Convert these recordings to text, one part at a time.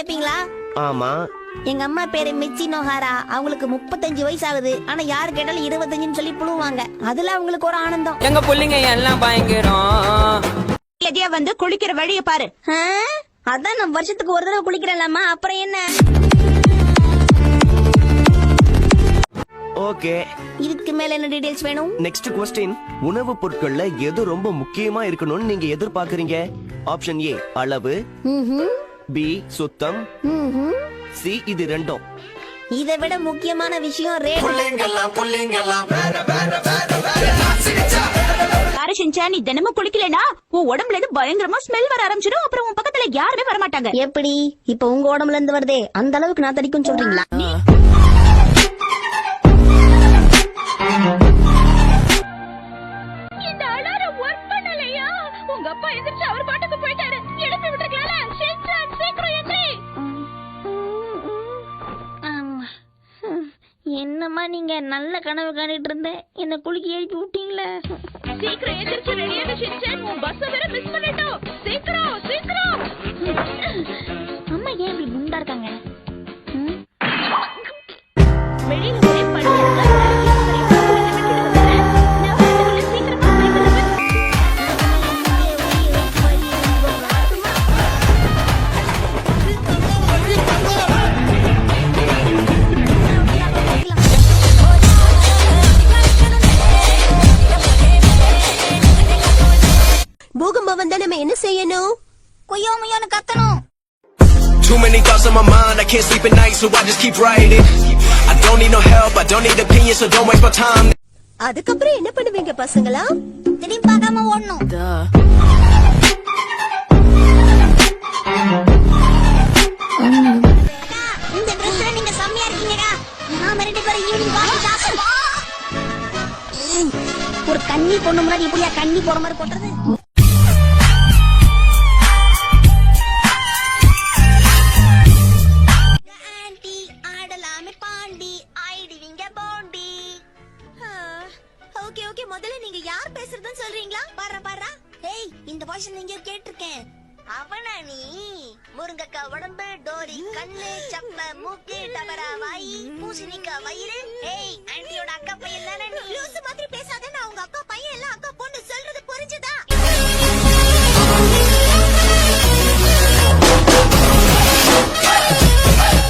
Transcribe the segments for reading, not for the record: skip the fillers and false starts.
கேப்பீங்களா? ஆமா. எங்க அம்மா பேரு மிச்சி நோஹாரா. அவங்களுக்கு 35 வயசு ஆகுது. ஆனா யாரு கேட்டாலும் 25ன்னு சொல்லி புழுவாங்க. அதுல அவங்களுக்கு ஒரு ஆனந்தம். எங்க புள்ளிங்க எல்லாம் பயங்கரம். எதையா வந்து குளிக்கிற வழிய பாரு. அதான் நான் வருஷத்துக்கு ஒரு தடவை குளிக்கிறேன்லாமா, அப்புறம் என்ன? ஓகே, இதுக்கு மேல என்ன டீடைல்ஸ் வேணும்? Next question. உணவுப் பொருட்கள்ல எது ரொம்ப முக்கியமா இருக்கணும்னு நீங்க எதிர்பார்க்கறீங்க? ஆப்ஷன் ஏ அளவு, பி சுத்தம், சி இது ரெண்டும். இதை விட முக்கியமான விஷயம் ரேட். அரசிஞ்சா நீ தினமும் குளிக்கலனா உன் உடம்புல இருந்து பயங்கரமா ஸ்மெல் வர ஆரம்பிச்சிடும். அப்புறம் உன் பக்கத்துல யாருமே வர மாட்டாங்க. எப்படி? இப்ப உங்க உடம்புல இருந்து வருதே அந்த அளவுக்கு நான் தடிக்கும் சொல்றீங்களா? இந்த அலாரம் வொர்க் பண்ணலையா? உங்க அப்பா எந்திரச்சு அவர் பாட்டுக்கு போயிட்டாரு. எழுப்பி விட்டுருக்கலாம்ல. சீக்கிரம் எந்திரி. என்னம்மா நீங்க நல்ல கனவு காணிட்டு இருந்தேன், என்ன குளிக்க எழுப்பி விட்டீங்களே. சீக்கிரம் எந்திரச்சு ரெடியான ஷின்சான், உன் பஸ் வேற மிஸ் பண்ணிட்டோம். சீக்கிரம். அம்மா ஏன் இப்படி குண்டா இருக்காங்க? வெளியில ஒரே பனி இருக்கு. பூகம்பம் வந்தா நம்ம என்ன செய்யணும்? கொய்யோ முய்யோன்னு கத்தணும். Too many thoughts on my mind, I can't sleep at night, so I just keep writing. I don't need no help, I don't need opinions, so don't waste my time. அதுக்கப்புறம் என்ன பண்ணுவீங்க பசங்களா? திரும்பி பார்க்காம ஓடணும். இந்த ட்ரெஸ்ல நீங்க செம்மையா இருக்கீங்கடா. நாம ரெண்டு பேரும் ஈவினிங் வாக்கிங் சாப்பிடுவோம். ஒரு கண்ணி பொண்ணு முன்னாடி இப்படியா கண்ணி போற மாதிரி போட்டுறது? ஆண்டி ஆடலாமே பாண்டி ஆயிடுவீங்க போண்டி. ஓகே முதல்ல நீங்க யார் பேசுறதுன்னு சொல்றீங்களா? பாரா ஏய், இந்த வாய்ஸ் நீங்க கேட்டிருக்கேன். அவனா நீ? முருங்கக்கா உடம்பு, டோரி கண்ணு, சப்ப மூக்கு, டபரா வாயி, பூசணிக்கா வயிறு. ஏய், ஆண்டியோட அக்கா பையன் தானே நீ? லூசு மாதிரி பேசாத. நான் உங்க அக்கா பையன் இல்ல, அக்கா பொண்ணு. சொல்றது புரிஞ்சுதா?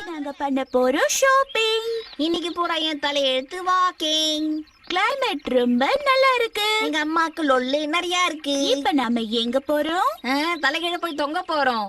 நாங்க பண்ண போறோம் ஷாப்பிங். இன்னைக்கு பூரா என் தலையெழுத்து வாக்கிங். கிளைமேட் ரொம்ப நல்லா இருக்கு. எங்க அம்மாக்கு லொல்லு நிறைய இருக்கு. இப்ப நாம எங்க போறோம்? தலைகீழ போய் தொங்க போறோம்.